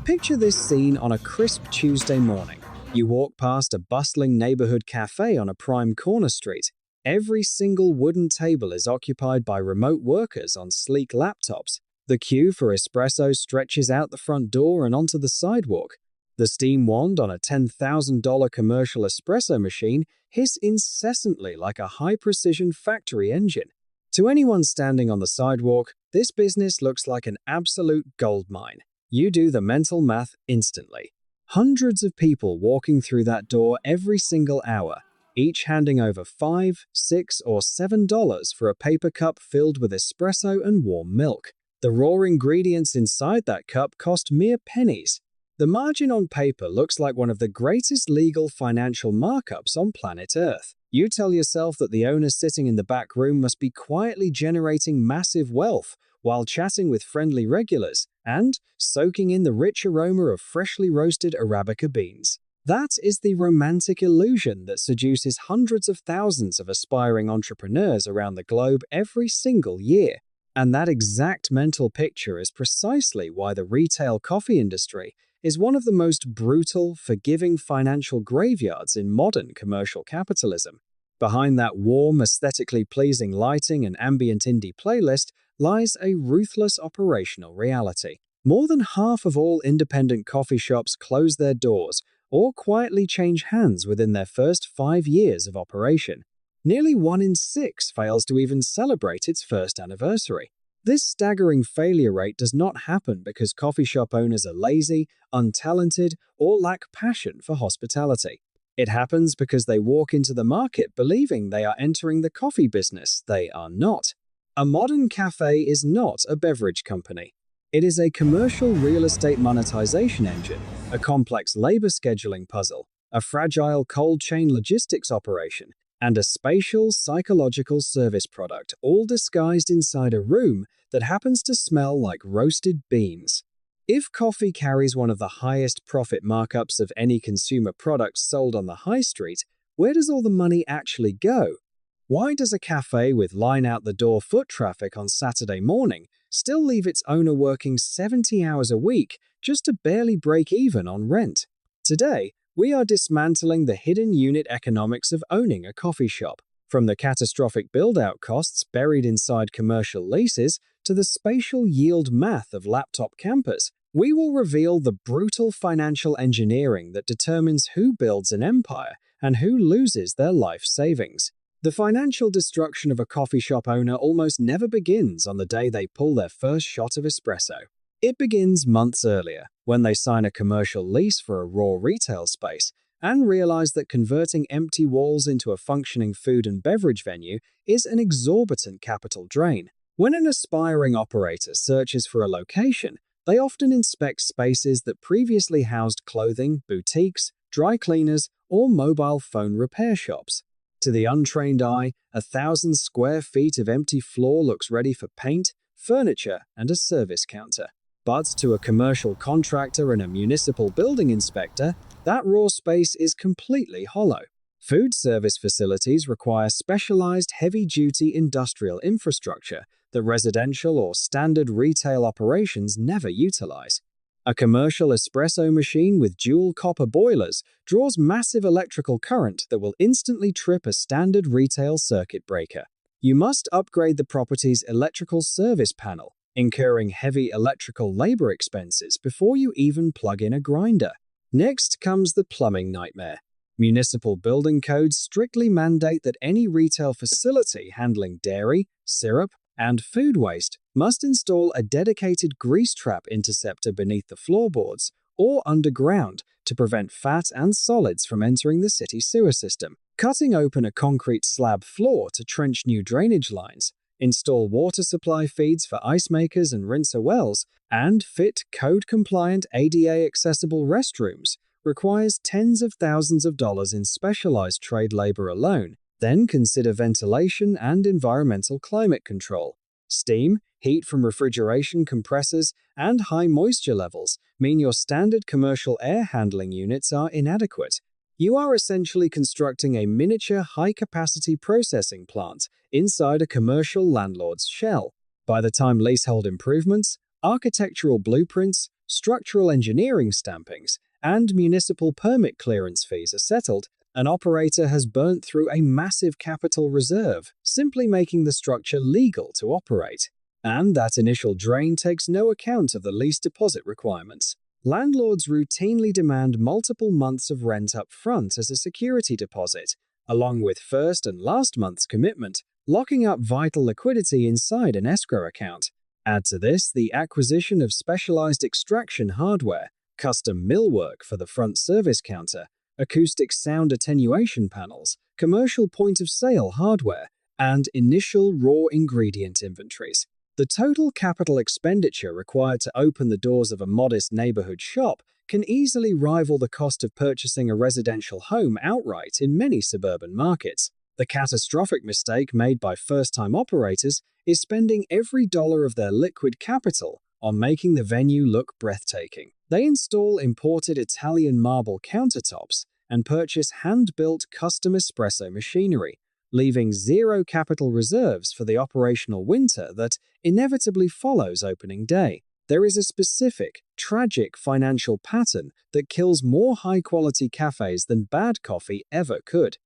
Picture this scene on a crisp Tuesday morning. You walk past a bustling neighborhood cafe on a prime corner street. Every single wooden table is occupied by remote workers on sleek laptops. The queue for espresso stretches out the front door and onto the sidewalk. The steam wand on a $10,000 commercial espresso machine hiss incessantly like a high-precision factory engine. To anyone standing on the sidewalk, this business looks like an absolute goldmine. You do the mental math instantly. Hundreds of people walking through that door every single hour, each handing over $5, $6, or $7 for a paper cup filled with espresso and warm milk. The raw ingredients inside that cup cost mere pennies. The margin on paper looks like one of the greatest legal financial markups on planet Earth. You tell yourself that the owner sitting in the back room must be quietly generating massive wealth while chatting with friendly regulars and soaking in the rich aroma of freshly roasted Arabica beans. That is the romantic illusion that seduces hundreds of thousands of aspiring entrepreneurs around the globe every single year. And that exact mental picture is precisely why the retail coffee industry is one of the most brutal, forgiving financial graveyards in modern commercial capitalism. Behind that warm, aesthetically pleasing lighting and ambient indie playlist lies a ruthless operational reality. More than half of all independent coffee shops close their doors or quietly change hands within their first 5 years of operation. Nearly 1 in 6 fails to even celebrate its first anniversary. This staggering failure rate does not happen because coffee shop owners are lazy, untalented, or lack passion for hospitality. It happens because they walk into the market believing they are entering the coffee business. They are not. A modern cafe is not a beverage company. It is a commercial real estate monetization engine, a complex labor scheduling puzzle, a fragile cold chain logistics operation, and a spatial psychological service product, all disguised inside a room that happens to smell like roasted beans. If coffee carries one of the highest profit markups of any consumer product sold on the high street, where does all the money actually go? Why does a cafe with line-out-the-door foot traffic on Saturday morning still leave its owner working 70 hours a week just to barely break even on rent? Today, we are dismantling the hidden unit economics of owning a coffee shop, from the catastrophic build-out costs buried inside commercial leases to the spatial yield math of laptop campers. We will reveal the brutal financial engineering that determines who builds an empire and who loses their life savings. The financial destruction of a coffee shop owner almost never begins on the day they pull their first shot of espresso. It begins months earlier, when they sign a commercial lease for a raw retail space and realize that converting empty walls into a functioning food and beverage venue is an exorbitant capital drain. When an aspiring operator searches for a location, they often inspect spaces that previously housed clothing, boutiques, dry cleaners, or mobile phone repair shops. To the untrained eye, 1,000 square feet of empty floor looks ready for paint, furniture, and a service counter. But to a commercial contractor and a municipal building inspector, that raw space is completely hollow. Food service facilities require specialized heavy-duty industrial infrastructure that residential or standard retail operations never utilize. A commercial espresso machine with dual copper boilers draws massive electrical current that will instantly trip a standard retail circuit breaker. You must upgrade the property's electrical service panel, incurring heavy electrical labor expenses before you even plug in a grinder. Next comes the plumbing nightmare. Municipal building codes strictly mandate that any retail facility handling dairy, syrup, and food waste must install a dedicated grease trap interceptor beneath the floorboards or underground to prevent fat and solids from entering the city sewer system. Cutting open a concrete slab floor to trench new drainage lines, install water supply feeds for ice makers and rinser wells, and fit code-compliant ADA-accessible restrooms requires tens of thousands of dollars in specialized trade labor alone. Then consider ventilation and environmental climate control. Steam, heat from refrigeration compressors, and high moisture levels mean your standard commercial air handling units are inadequate. You are essentially constructing a miniature high-capacity processing plant inside a commercial landlord's shell. By the time leasehold improvements, architectural blueprints, structural engineering stampings, and municipal permit clearance fees are settled, an operator has burnt through a massive capital reserve, simply making the structure legal to operate. And that initial drain takes no account of the lease deposit requirements. Landlords routinely demand multiple months of rent up front as a security deposit, along with first and last month's commitment, locking up vital liquidity inside an escrow account. Add to this the acquisition of specialized extraction hardware, custom millwork for the front service counter, acoustic sound attenuation panels, commercial point-of-sale hardware, and initial raw ingredient inventories. The total capital expenditure required to open the doors of a modest neighborhood shop can easily rival the cost of purchasing a residential home outright in many suburban markets. The catastrophic mistake made by first-time operators is spending every dollar of their liquid capital on making the venue look breathtaking. They install imported Italian marble countertops and purchase hand-built custom espresso machinery, leaving zero capital reserves for the operational winter that inevitably follows opening day. There is a specific, tragic financial pattern that kills more high-quality cafes than bad coffee ever could.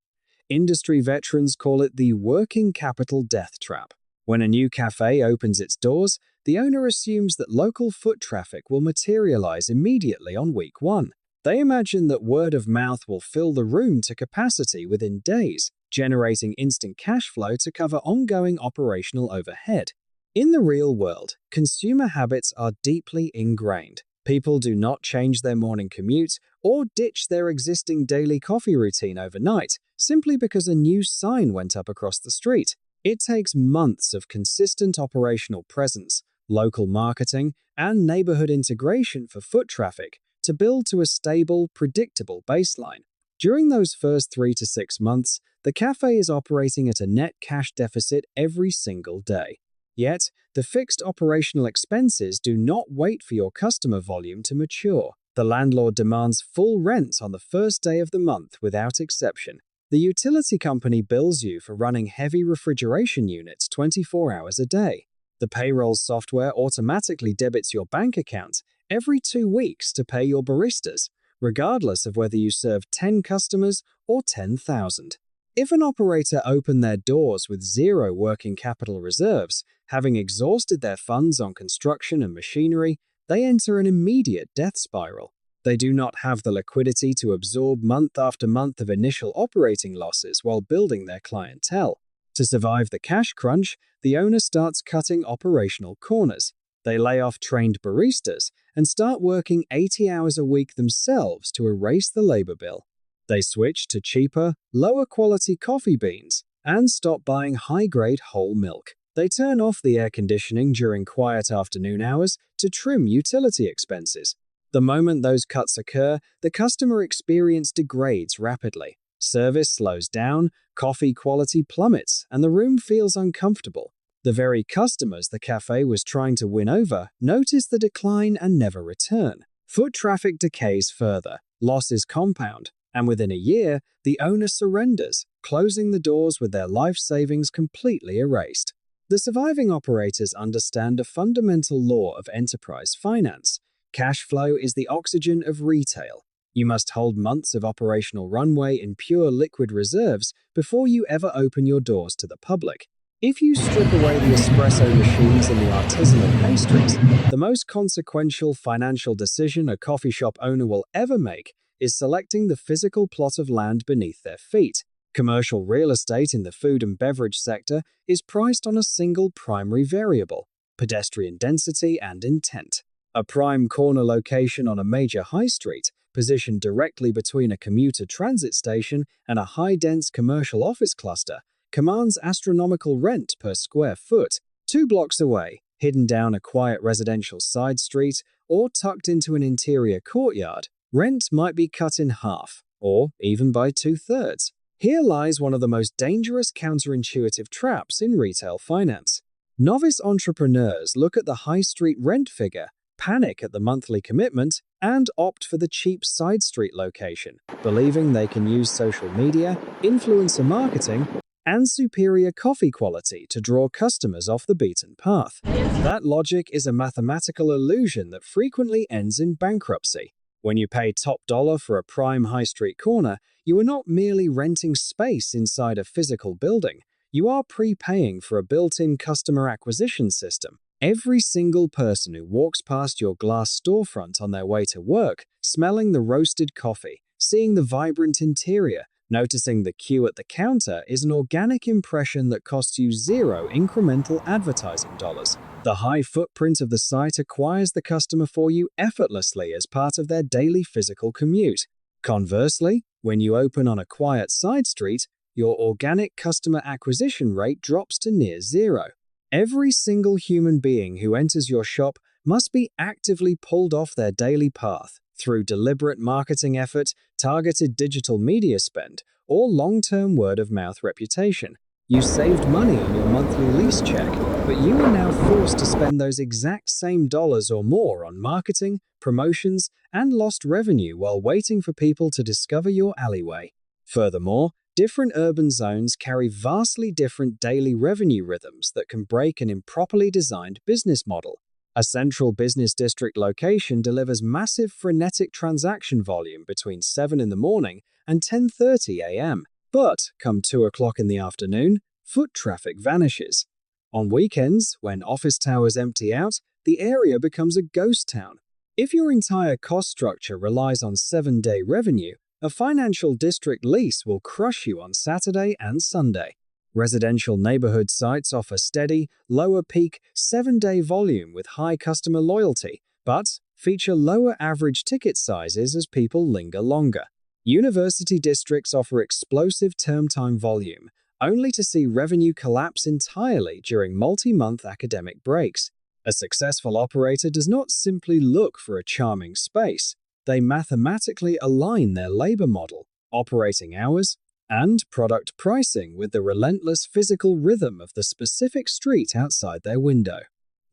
Industry veterans call it the working capital death trap. When a new cafe opens its doors, the owner assumes that local foot traffic will materialize immediately on week one. They imagine that word of mouth will fill the room to capacity within days, generating instant cash flow to cover ongoing operational overhead. In the real world, consumer habits are deeply ingrained. People do not change their morning commute or ditch their existing daily coffee routine overnight simply because a new sign went up across the street. It takes months of consistent operational presence, local marketing, and neighborhood integration for foot traffic to build to a stable, predictable baseline. During those first 3 to 6 months, the cafe is operating at a net cash deficit every single day. Yet, the fixed operational expenses do not wait for your customer volume to mature. The landlord demands full rent on the first day of the month without exception. The utility company bills you for running heavy refrigeration units 24 hours a day. The payroll software automatically debits your bank account every 2 weeks to pay your baristas, regardless of whether you serve 10 customers or 10,000. If an operator opened their doors with zero working capital reserves, having exhausted their funds on construction and machinery, they enter an immediate death spiral. They do not have the liquidity to absorb month after month of initial operating losses while building their clientele. To survive the cash crunch, the owner starts cutting operational corners. They lay off trained baristas and start working 80 hours a week themselves to erase the labor bill. They switch to cheaper, lower-quality coffee beans and stop buying high-grade whole milk. They turn off the air conditioning during quiet afternoon hours to trim utility expenses. The moment those cuts occur, the customer experience degrades rapidly. Service slows down, coffee quality plummets, and the room feels uncomfortable. The very customers the cafe was trying to win over notice the decline and never return. Foot traffic decays further, losses compound, and within a year, the owner surrenders, closing the doors with their life savings completely erased. The surviving operators understand a fundamental law of enterprise finance. Cash flow is the oxygen of retail. You must hold months of operational runway in pure liquid reserves before you ever open your doors to the public. If you strip away the espresso machines and the artisanal pastries, the most consequential financial decision a coffee shop owner will ever make is selecting the physical plot of land beneath their feet. Commercial real estate in the food and beverage sector is priced on a single primary variable: pedestrian density and intent. A prime corner location on a major high street, positioned directly between a commuter transit station and a high-dense commercial office cluster, commands astronomical rent per square foot. 2 blocks away, hidden down a quiet residential side street, or tucked into an interior courtyard, rent might be cut in half, or even by 2/3. Here lies one of the most dangerous counterintuitive traps in retail finance. Novice entrepreneurs look at the high street rent figure, panic at the monthly commitment, and opt for the cheap side street location, believing they can use social media, influencer marketing, and superior coffee quality to draw customers off the beaten path. That logic is a mathematical illusion that frequently ends in bankruptcy. When you pay top dollar for a prime high street corner, you are not merely renting space inside a physical building. You are prepaying for a built-in customer acquisition system. Every single person who walks past your glass storefront on their way to work, smelling the roasted coffee, seeing the vibrant interior, noticing the queue at the counter is an organic impression that costs you zero incremental advertising dollars. The high footprint of the site acquires the customer for you effortlessly as part of their daily physical commute. Conversely, when you open on a quiet side street, your organic customer acquisition rate drops to near zero. Every single human being who enters your shop must be actively pulled off their daily path through deliberate marketing effort, targeted digital media spend, or long-term word-of-mouth reputation. You saved money on your monthly lease check, but you are now forced to spend those exact same dollars or more on marketing, promotions, and lost revenue while waiting for people to discover your alleyway. Furthermore, different urban zones carry vastly different daily revenue rhythms that can break an improperly designed business model. A central business district location delivers massive frenetic transaction volume between 7 in the morning and 10:30 a.m. But come 2 o'clock in the afternoon, foot traffic vanishes. On weekends, when office towers empty out, the area becomes a ghost town. If your entire cost structure relies on 7-day revenue, a financial district lease will crush you on Saturday and Sunday. Residential neighborhood sites offer steady, lower peak, 7-day volume with high customer loyalty, but feature lower average ticket sizes as people linger longer. University districts offer explosive term time volume, only to see revenue collapse entirely during multi-month academic breaks. A successful operator does not simply look for a charming space. They mathematically align their labor model, operating hours, and product pricing with the relentless physical rhythm of the specific street outside their window.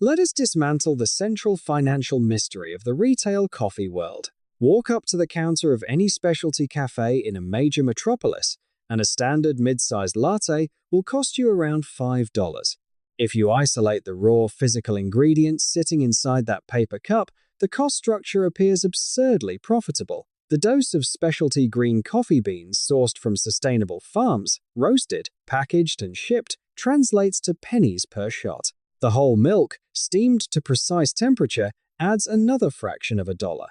Let us dismantle the central financial mystery of the retail coffee world. Walk up to the counter of any specialty cafe in a major metropolis, and a standard mid-sized latte will cost you around $5. If you isolate the raw physical ingredients sitting inside that paper cup, the cost structure appears absurdly profitable. The dose of specialty green coffee beans sourced from sustainable farms, roasted, packaged, and shipped, translates to pennies per shot. The whole milk, steamed to precise temperature, adds another fraction of $1.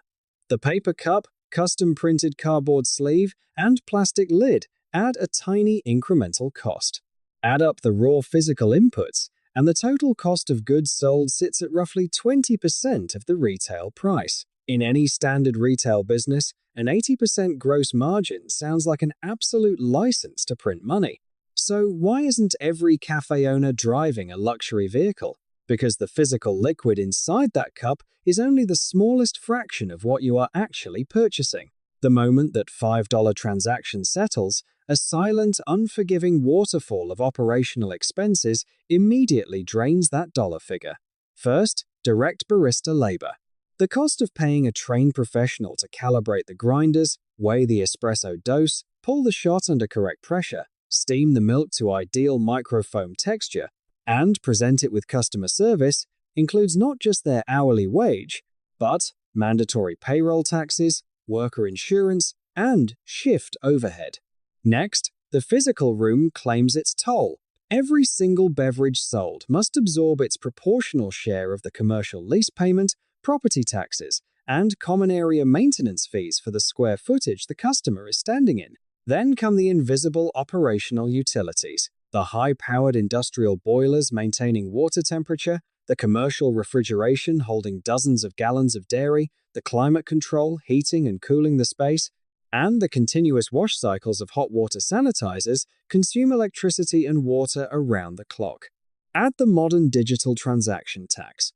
The paper cup, custom-printed cardboard sleeve, and plastic lid add a tiny incremental cost. Add up the raw physical inputs, and the total cost of goods sold sits at roughly 20% of the retail price. In any standard retail business, an 80% gross margin sounds like an absolute license to print money. So why isn't every cafe owner driving a luxury vehicle? Because the physical liquid inside that cup is only the smallest fraction of what you are actually purchasing. The moment that $5 transaction settles, a silent, unforgiving waterfall of operational expenses immediately drains that dollar figure. First, direct barista labor. The cost of paying a trained professional to calibrate the grinders, weigh the espresso dose, pull the shot under correct pressure, steam the milk to ideal microfoam texture, and present it with customer service includes not just their hourly wage, but mandatory payroll taxes, worker insurance, and shift overhead. Next, the physical room claims its toll. Every single beverage sold must absorb its proportional share of the commercial lease payment, property taxes, and common area maintenance fees for the square footage the customer is standing in. Then come the invisible operational utilities, the high-powered industrial boilers maintaining water temperature, the commercial refrigeration holding dozens of gallons of dairy, the climate control heating and cooling the space, and the continuous wash cycles of hot water sanitizers consume electricity and water around the clock. Add the modern digital transaction tax.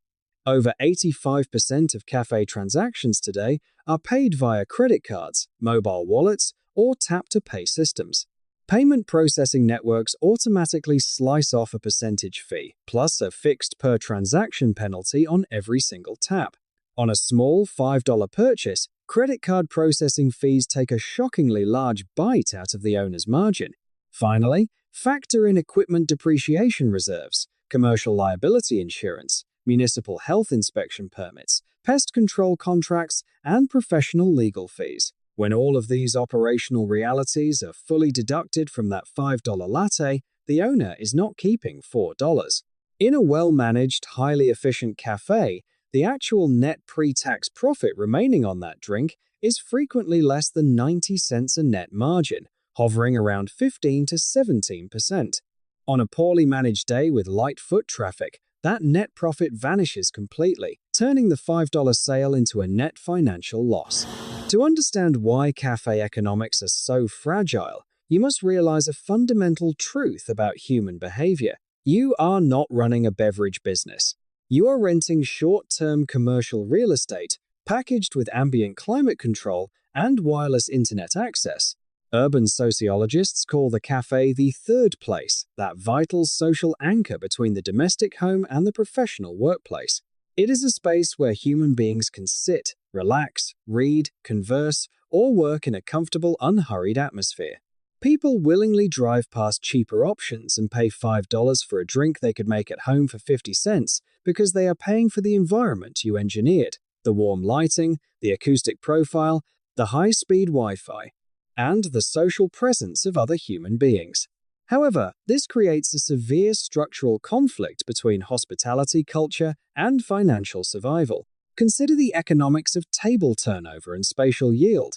Over 85% of cafe transactions today are paid via credit cards, mobile wallets, or tap-to-pay systems. Payment processing networks automatically slice off a percentage fee, plus a fixed per-transaction penalty on every single tap. On a small $5 purchase, credit card processing fees take a shockingly large bite out of the owner's margin. Finally, factor in equipment depreciation reserves, commercial liability insurance, municipal health inspection permits, pest control contracts, and professional legal fees. When all of these operational realities are fully deducted from that $5 latte, the owner is not keeping $4. In a well-managed, highly efficient cafe, the actual net pre-tax profit remaining on that drink is frequently less than 90 cents a net margin, hovering around 15 to 17%. On a poorly managed day with light foot traffic, that net profit vanishes completely, turning the $5 sale into a net financial loss. To understand why cafe economics are so fragile, you must realize a fundamental truth about human behavior. You are not running a beverage business. You are renting short-term commercial real estate packaged with ambient climate control and wireless internet access. Urban sociologists call the cafe the third place, that vital social anchor between the domestic home and the professional workplace. It is a space where human beings can sit, relax, read, converse, or work in a comfortable, unhurried atmosphere. People willingly drive past cheaper options and pay $5 for a drink they could make at home for 50 cents because they are paying for the environment you engineered, the warm lighting, the acoustic profile, the high-speed Wi-Fi, and the social presence of other human beings. However, this creates a severe structural conflict between hospitality culture and financial survival. Consider the economics of table turnover and spatial yield.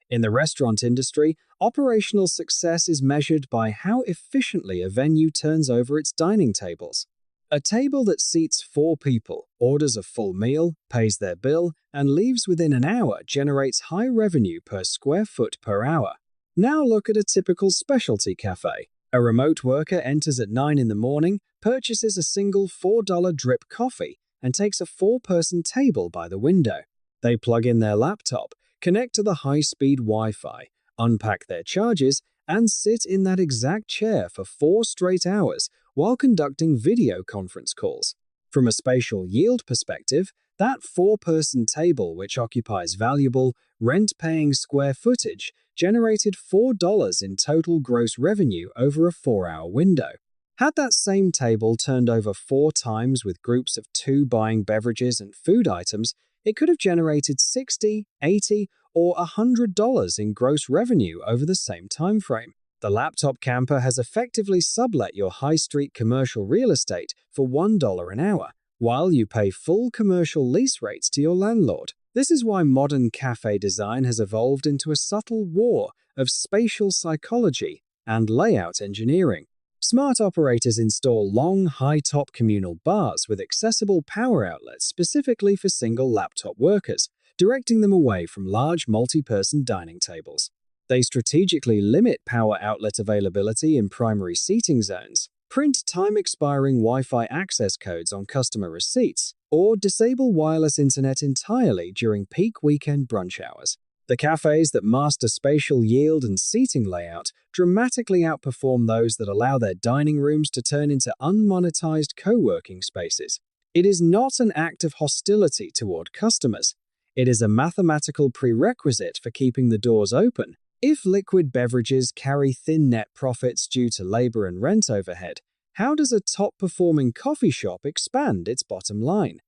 In the restaurant industry, operational success is measured by how efficiently a venue turns over its dining tables. A table that seats 4 people, orders a full meal, pays their bill, and leaves within an hour generates high revenue per square foot per hour. Now look at a typical specialty cafe. A remote worker enters at 9 in the morning, purchases a single $4 drip coffee, and takes a 4-person table by the window. They plug in their laptop, connect to the high-speed Wi-Fi, unpack their charges, and sit in that exact chair for 4 straight hours while conducting video conference calls. From a spatial yield perspective, that 4-person table, which occupies valuable, rent-paying square footage, generated $4 in total gross revenue over a 4-hour window. Had that same table turned over 4 times with groups of 2 buying beverages and food items, it could have generated $60, $80, or $100 in gross revenue over the same time frame. The laptop camper has effectively sublet your high street commercial real estate for $1 an hour, while you pay full commercial lease rates to your landlord. This is why modern cafe design has evolved into a subtle war of spatial psychology and layout engineering. Smart operators install long, high-top communal bars with accessible power outlets specifically for single laptop workers, directing them away from large multi-person dining tables. They strategically limit power outlet availability in primary seating zones, print time-expiring Wi-Fi access codes on customer receipts, or disable wireless internet entirely during peak weekend brunch hours. The cafes that master spatial yield and seating layout dramatically outperform those that allow their dining rooms to turn into unmonetized co-working spaces. It is not an act of hostility toward customers. It is a mathematical prerequisite for keeping the doors open. If liquid beverages carry thin net profits due to labor and rent overhead, how does a top-performing coffee shop expand its bottom line?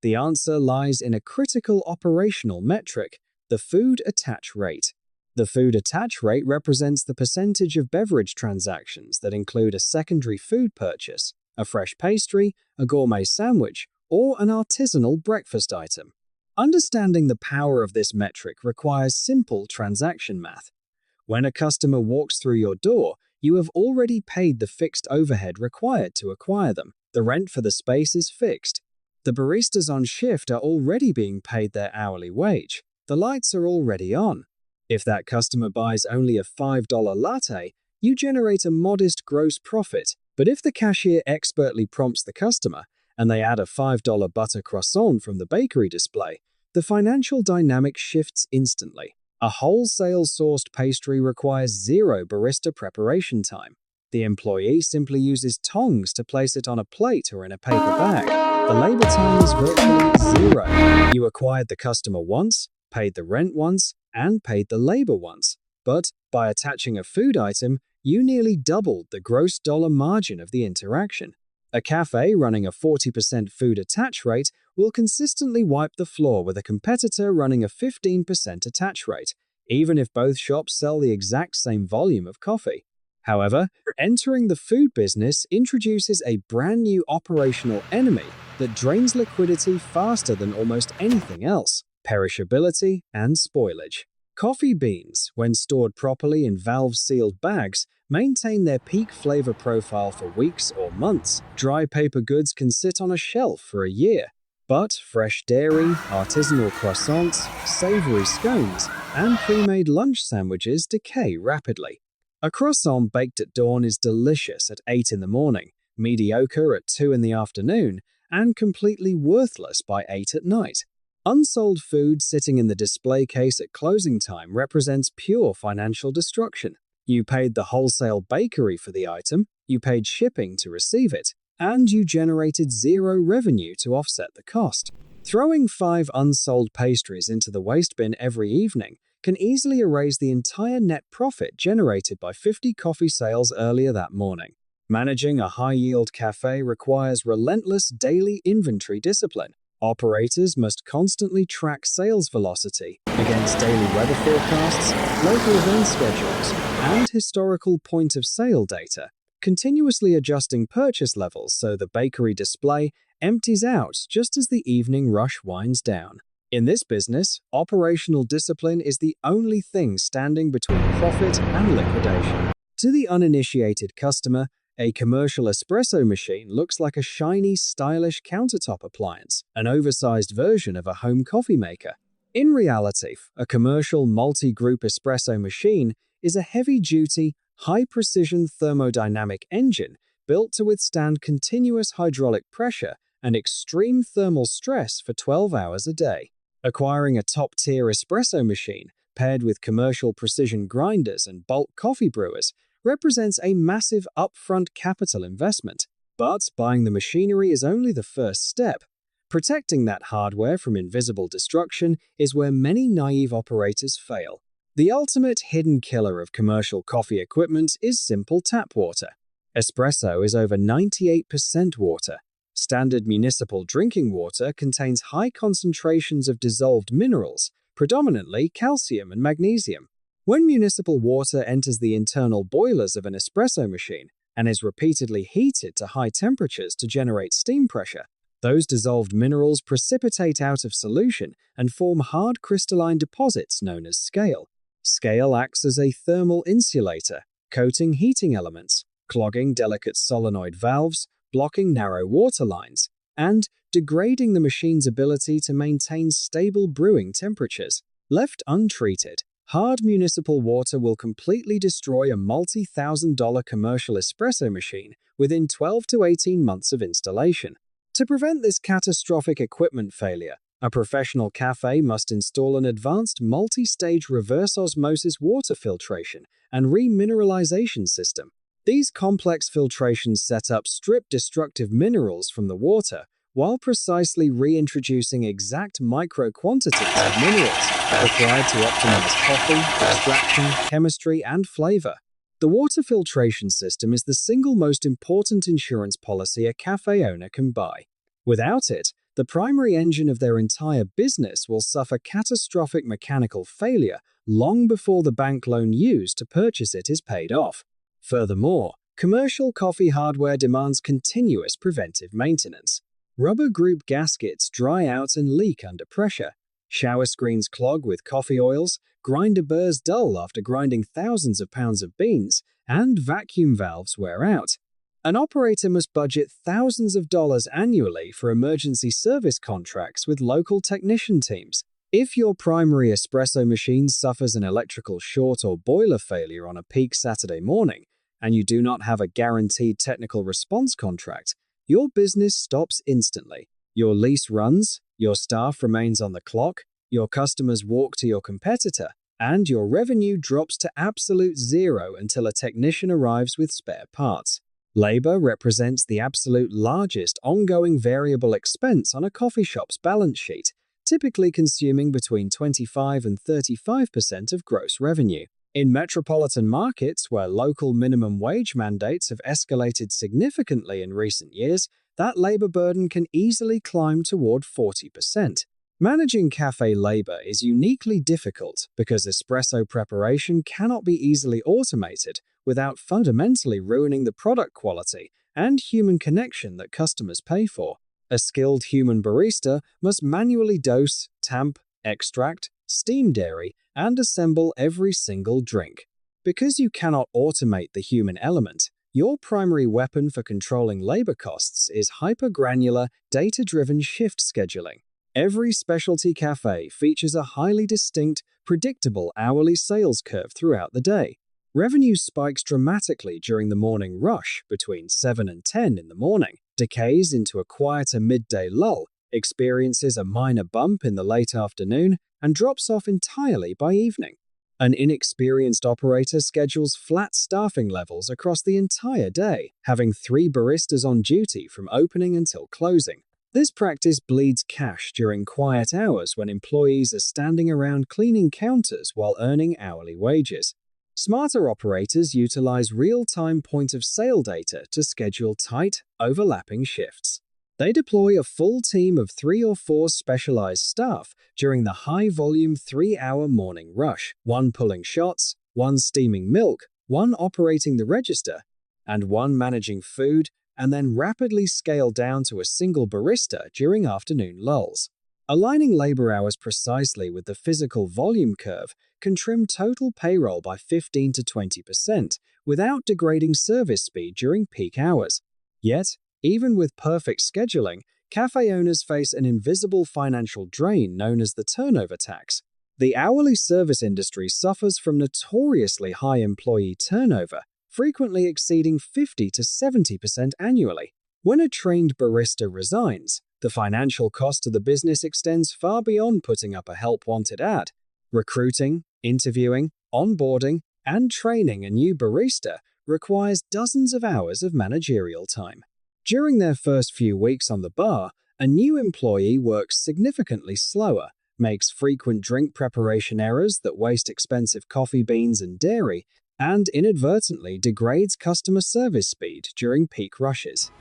The answer lies in a critical operational metric: the food attach rate. The food attach rate represents the percentage of beverage transactions that include a secondary food purchase, a fresh pastry, a gourmet sandwich, or an artisanal breakfast item. Understanding the power of this metric requires simple transaction math. When a customer walks through your door, you have already paid the fixed overhead required to acquire them. The rent for the space is fixed. The baristas on shift are already being paid their hourly wage. The lights are already on. If that customer buys only a $5 latte, you generate a modest gross profit. But if the cashier expertly prompts the customer, and they add a $5 butter croissant from the bakery display, the financial dynamic shifts instantly. A wholesale-sourced pastry requires 0 barista preparation time. The employee simply uses tongs to place it on a plate or in a paper bag. The labor time is virtually 0. You acquired the customer once, paid the rent once, and paid the labor once. But by attaching a food item, you nearly doubled the gross dollar margin of the interaction. A cafe running a 40% food attach rate will consistently wipe the floor with a competitor running a 15% attach rate, even if both shops sell the exact same volume of coffee. However, entering the food business introduces a brand new operational enemy that drains liquidity faster than almost anything else: perishability and spoilage. Coffee beans, when stored properly in valve-sealed bags, maintain their peak flavor profile for weeks or months. Dry paper goods can sit on a shelf for a year. But fresh dairy, artisanal croissants, savory scones, and pre-made lunch sandwiches decay rapidly. A croissant baked at dawn is delicious at 8 in the morning, mediocre at 2 in the afternoon, and completely worthless by 8 at night. Unsold food sitting in the display case at closing time represents pure financial destruction. You paid the wholesale bakery for the item, you paid shipping to receive it, and you generated zero revenue to offset the cost. Throwing 5 unsold pastries into the waste bin every evening can easily erase the entire net profit generated by 50 coffee sales earlier that morning. Managing a high-yield cafe requires relentless daily inventory discipline. Operators must constantly track sales velocity against daily weather forecasts, local event schedules, and historical point-of-sale data, continuously adjusting purchase levels so the bakery display empties out just as the evening rush winds down. In this business, operational discipline is the only thing standing between profit and liquidation. To the uninitiated customer, a commercial espresso machine looks like a shiny, stylish countertop appliance, an oversized version of a home coffee maker. In reality, a commercial multi-group espresso machine is a heavy-duty, high-precision thermodynamic engine built to withstand continuous hydraulic pressure and extreme thermal stress for 12 hours a day. Acquiring a top-tier espresso machine paired with commercial precision grinders and bulk coffee brewers represents a massive upfront capital investment. But buying the machinery is only the first step. Protecting that hardware from invisible destruction is where many naive operators fail. The ultimate hidden killer of commercial coffee equipment is simple tap water. Espresso is over 98% water. Standard municipal drinking water contains high concentrations of dissolved minerals, predominantly calcium and magnesium. When municipal water enters the internal boilers of an espresso machine and is repeatedly heated to high temperatures to generate steam pressure, those dissolved minerals precipitate out of solution and form hard crystalline deposits known as scale. Scale acts as a thermal insulator, coating heating elements, clogging delicate solenoid valves, blocking narrow water lines, and degrading the machine's ability to maintain stable brewing temperatures. Left untreated, hard municipal water will completely destroy a multi-thousand-dollar commercial espresso machine within 12 to 18 months of installation. To prevent this catastrophic equipment failure, a professional cafe must install an advanced multi-stage reverse osmosis water filtration and remineralization system. These complex filtration setups strip destructive minerals from the water while precisely reintroducing exact micro-quantities of minerals required to optimize coffee, extraction, chemistry, and flavor. The water filtration system is the single most important insurance policy a cafe owner can buy. Without it, the primary engine of their entire business will suffer catastrophic mechanical failure long before the bank loan used to purchase it is paid off. Furthermore, commercial coffee hardware demands continuous preventive maintenance. Rubber group gaskets dry out and leak under pressure. Shower screens clog with coffee oils, grinder burrs dull after grinding thousands of pounds of beans, and vacuum valves wear out. An operator must budget thousands of dollars annually for emergency service contracts with local technician teams. If your primary espresso machine suffers an electrical short or boiler failure on a peak Saturday morning, and you do not have a guaranteed technical response contract, your business stops instantly. Your lease runs, your staff remains on the clock, your customers walk to your competitor, and your revenue drops to absolute zero until a technician arrives with spare parts. Labor represents the absolute largest ongoing variable expense on a coffee shop's balance sheet, typically consuming between 25 and 35% of gross revenue. In metropolitan markets where local minimum wage mandates have escalated significantly in recent years, that labor burden can easily climb toward 40%. Managing cafe labor is uniquely difficult because espresso preparation cannot be easily automated without fundamentally ruining the product quality and human connection that customers pay for. A skilled human barista must manually dose, tamp, extract, steam dairy, and assemble every single drink. Because you cannot automate the human element, your primary weapon for controlling labor costs is hyper-granular, data-driven shift scheduling. Every specialty cafe features a highly distinct, predictable hourly sales curve throughout the day. Revenue spikes dramatically during the morning rush between 7 and 10 in the morning, decays into a quieter midday lull, experiences a minor bump in the late afternoon, and drops off entirely by evening. An inexperienced operator schedules flat staffing levels across the entire day, having 3 baristas on duty from opening until closing. This practice bleeds cash during quiet hours when employees are standing around cleaning counters while earning hourly wages. Smarter operators utilize real-time point-of-sale data to schedule tight, overlapping shifts. They deploy a full team of 3 or 4 specialized staff during the high-volume 3-hour morning rush, one pulling shots, one steaming milk, one operating the register, and one managing food, and then rapidly scale down to a single barista during afternoon lulls. Aligning labor hours precisely with the physical volume curve can trim total payroll by 15 to 20% without degrading service speed during peak hours. Yet, even with perfect scheduling, cafe owners face an invisible financial drain known as the turnover tax. The hourly service industry suffers from notoriously high employee turnover, frequently exceeding 50 to 70% annually. When a trained barista resigns, the financial cost to the business extends far beyond putting up a help-wanted ad. Recruiting, interviewing, onboarding, and training a new barista requires dozens of hours of managerial time. During their first few weeks on the bar, a new employee works significantly slower, makes frequent drink preparation errors that waste expensive coffee beans and dairy, and inadvertently degrades customer service speed during peak rushes.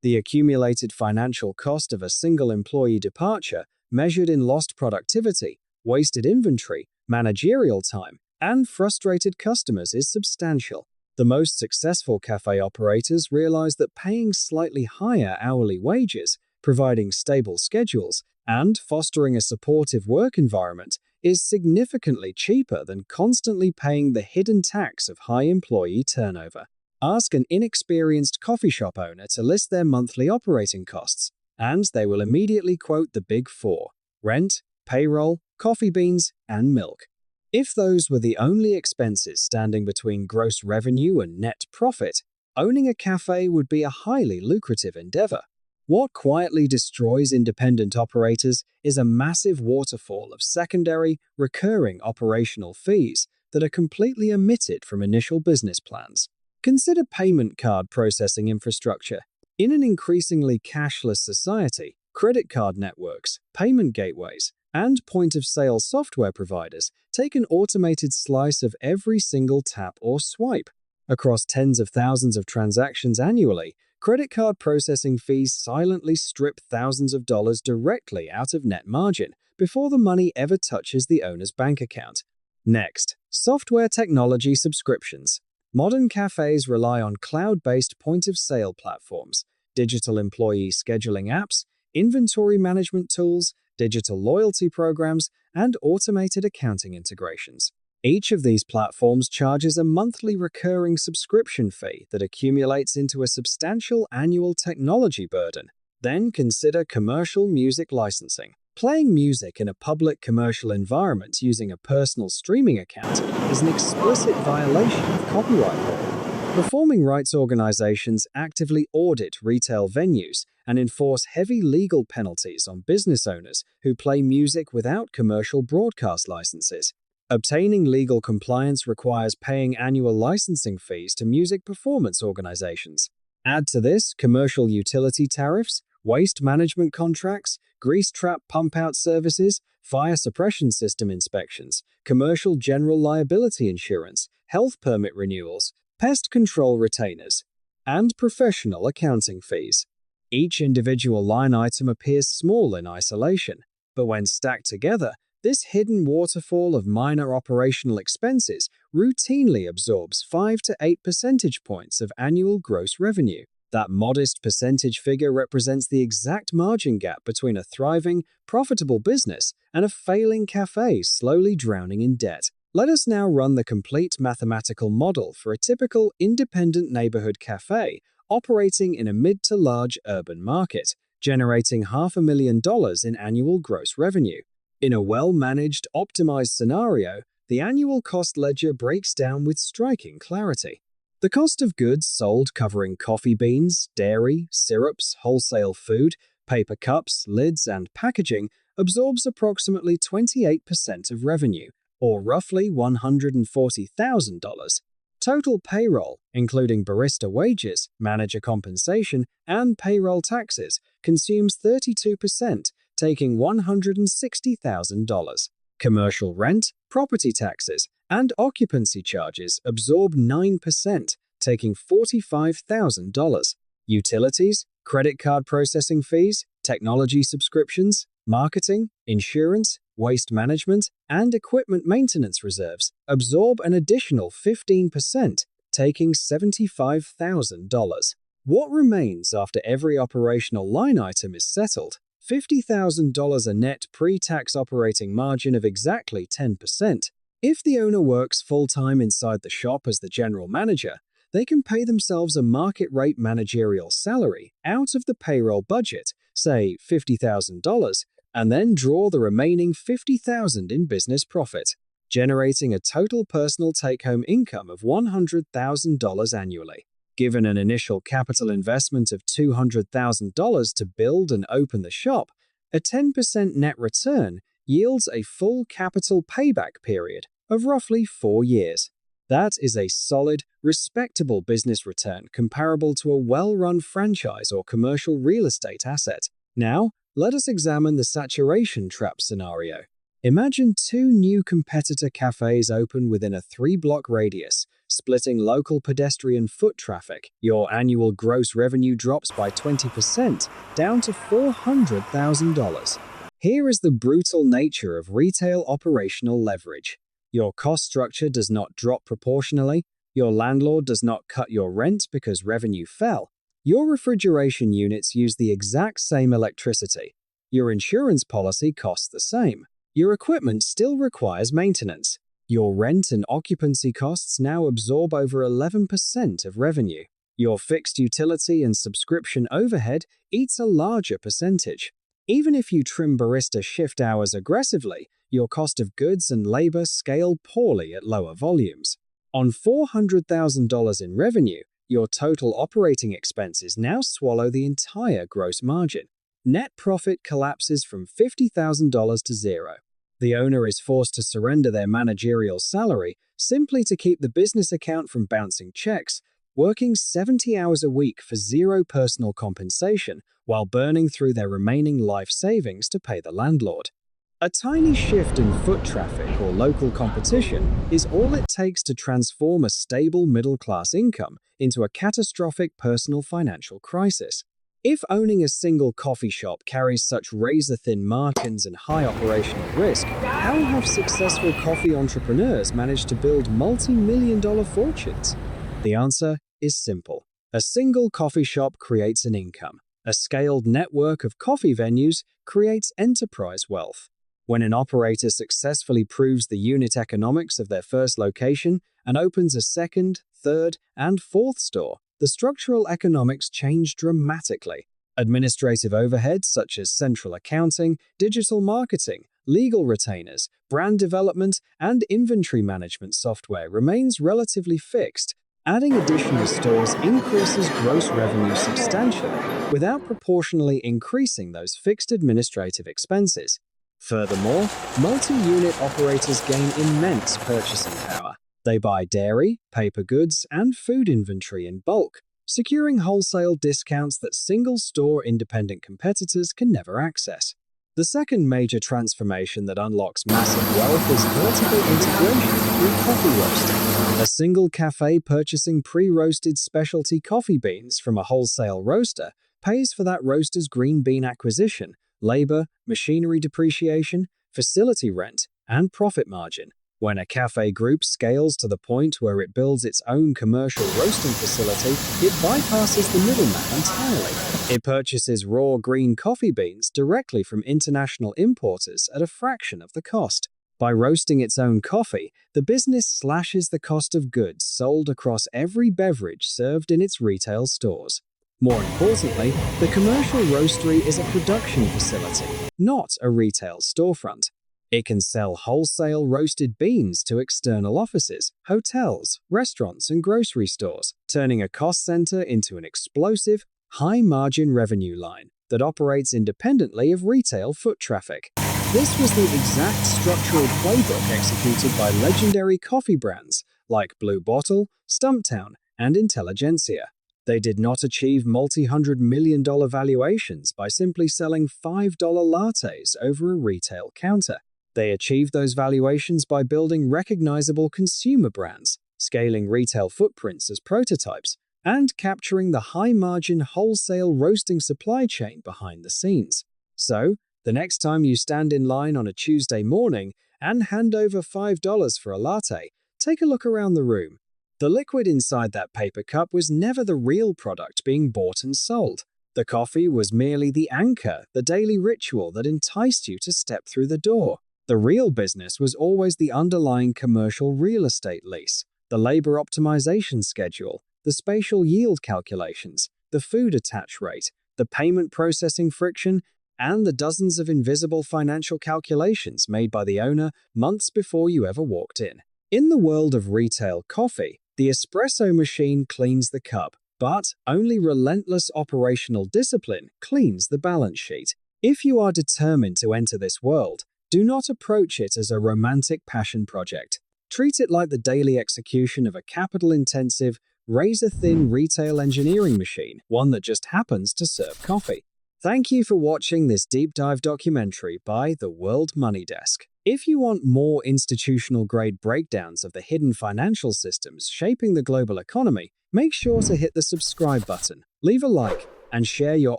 The accumulated financial cost of a single employee departure, measured in lost productivity, wasted inventory, managerial time, and frustrated customers, is substantial. The most successful cafe operators realize that paying slightly higher hourly wages, providing stable schedules, and fostering a supportive work environment is significantly cheaper than constantly paying the hidden tax of high employee turnover. Ask an inexperienced coffee shop owner to list their monthly operating costs, and they will immediately quote the big 4: rent, payroll, coffee beans, and milk. If those were the only expenses standing between gross revenue and net profit, owning a cafe would be a highly lucrative endeavor. What quietly destroys independent operators is a massive waterfall of secondary, recurring operational fees that are completely omitted from initial business plans. Consider payment card processing infrastructure. In an increasingly cashless society, credit card networks, payment gateways, and point-of-sale software providers take an automated slice of every single tap or swipe. Across tens of thousands of transactions annually, credit card processing fees silently strip thousands of dollars directly out of net margin before the money ever touches the owner's bank account. Next, software technology subscriptions. Modern cafes rely on cloud-based point-of-sale platforms, digital employee scheduling apps, inventory management tools, digital loyalty programs, and automated accounting integrations. Each of these platforms charges a monthly recurring subscription fee that accumulates into a substantial annual technology burden. Then consider commercial music licensing. Playing music in a public commercial environment using a personal streaming account is an explicit violation of copyright law. Performing rights organizations actively audit retail venues and enforce heavy legal penalties on business owners who play music without commercial broadcast licenses. Obtaining legal compliance requires paying annual licensing fees to music performance organizations. Add to this commercial utility tariffs, waste management contracts, grease trap pump-out services, fire suppression system inspections, commercial general liability insurance, health permit renewals, pest control retainers, and professional accounting fees. Each individual line item appears small in isolation, but when stacked together, this hidden waterfall of minor operational expenses routinely absorbs 5 to 8 percentage points of annual gross revenue. That modest percentage figure represents the exact margin gap between a thriving, profitable business and a failing cafe slowly drowning in debt. Let us now run the complete mathematical model for a typical independent neighborhood cafe operating in a mid to large urban market, generating $500,000 in annual gross revenue. In a well-managed, optimized scenario, the annual cost ledger breaks down with striking clarity. The cost of goods sold covering coffee beans, dairy, syrups, wholesale food, paper cups, lids, and packaging absorbs approximately 28% of revenue, or roughly $140,000. Total payroll, including barista wages, manager compensation, and payroll taxes, consumes 32%, taking $160,000. Commercial rent, property taxes, and occupancy charges absorb 9%, taking $45,000. Utilities, credit card processing fees, technology subscriptions, marketing, insurance, waste management, and equipment maintenance reserves absorb an additional 15%, taking $75,000. What remains after every operational line item is settled? $50,000, a net pre-tax operating margin of exactly 10%. If the owner works full-time inside the shop as the general manager, they can pay themselves a market-rate managerial salary out of the payroll budget, say $50,000, and then draw the remaining $50,000 in business profit, generating a total personal take-home income of $100,000 annually. Given an initial capital investment of $200,000 to build and open the shop, a 10% net return yields a full capital payback period of roughly 4 years. That is a solid, respectable business return comparable to a well-run franchise or commercial real estate asset. Now, let us examine the saturation trap scenario. Imagine 2 new competitor cafes open within a 3-block radius, splitting local pedestrian foot traffic. Your annual gross revenue drops by 20%, down to $400,000. Here is the brutal nature of retail operational leverage. Your cost structure does not drop proportionally, your landlord does not cut your rent because revenue fell, your refrigeration units use the exact same electricity, your insurance policy costs the same, your equipment still requires maintenance, your rent and occupancy costs now absorb over 11% of revenue, your fixed utility and subscription overhead eats a larger percentage. Even if you trim barista shift hours aggressively, your cost of goods and labor scale poorly at lower volumes. On $400,000 in revenue, your total operating expenses now swallow the entire gross margin. Net profit collapses from $50,000 to zero. The owner is forced to surrender their managerial salary simply to keep the business account from bouncing checks, working 70 hours a week for zero personal compensation while burning through their remaining life savings to pay the landlord. A tiny shift in foot traffic or local competition is all it takes to transform a stable middle-class income into a catastrophic personal financial crisis. If owning a single coffee shop carries such razor-thin margins and high operational risk, how have successful coffee entrepreneurs managed to build multi-million-dollar fortunes? The answer is simple. A single coffee shop creates an income. A scaled network of coffee venues creates enterprise wealth. When an operator successfully proves the unit economics of their first location and opens a second, third, and fourth store, the structural economics change dramatically. Administrative overheads such as central accounting, digital marketing, legal retainers, brand development, and inventory management software remains relatively fixed. Adding additional stores increases gross revenue substantially without proportionally increasing those fixed administrative expenses. Furthermore, multi-unit operators gain immense purchasing power. They buy dairy, paper goods, and food inventory in bulk, securing wholesale discounts that single-store independent competitors can never access. The second major transformation that unlocks massive wealth is vertical integration through coffee roasting. A single cafe purchasing pre-roasted specialty coffee beans from a wholesale roaster pays for that roaster's green bean acquisition, labor, machinery depreciation, facility rent, and profit margin. When a cafe group scales to the point where it builds its own commercial roasting facility, it bypasses the middleman entirely. It purchases raw green coffee beans directly from international importers at a fraction of the cost. By roasting its own coffee, the business slashes the cost of goods sold across every beverage served in its retail stores. More importantly, the commercial roastery is a production facility, not a retail storefront. It can sell wholesale roasted beans to external offices, hotels, restaurants, and grocery stores, turning a cost center into an explosive, high-margin revenue line that operates independently of retail foot traffic. This was the exact structural playbook executed by legendary coffee brands like Blue Bottle, Stumptown, and Intelligentsia. They did not achieve multi-hundred-million-dollar valuations by simply selling $5 lattes over a retail counter. They achieved those valuations by building recognizable consumer brands, scaling retail footprints as prototypes, and capturing the high-margin wholesale roasting supply chain behind the scenes. So, the next time you stand in line on a Tuesday morning and hand over $5 for a latte, take a look around the room. The liquid inside that paper cup was never the real product being bought and sold. The coffee was merely the anchor, the daily ritual that enticed you to step through the door. The real business was always the underlying commercial real estate lease, the labor optimization schedule, the spatial yield calculations, the food attach rate, the payment processing friction, and the dozens of invisible financial calculations made by the owner months before you ever walked in. In the world of retail coffee, the espresso machine cleans the cup, but only relentless operational discipline cleans the balance sheet. If you are determined to enter this world, do not approach it as a romantic passion project. Treat it like the daily execution of a capital-intensive, razor-thin retail engineering machine, one that just happens to serve coffee. Thank you for watching this deep dive documentary by The World Money Desk. If you want more institutional-grade breakdowns of the hidden financial systems shaping the global economy, make sure to hit the subscribe button, leave a like, and share your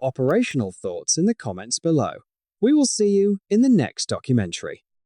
operational thoughts in the comments below. We will see you in the next documentary.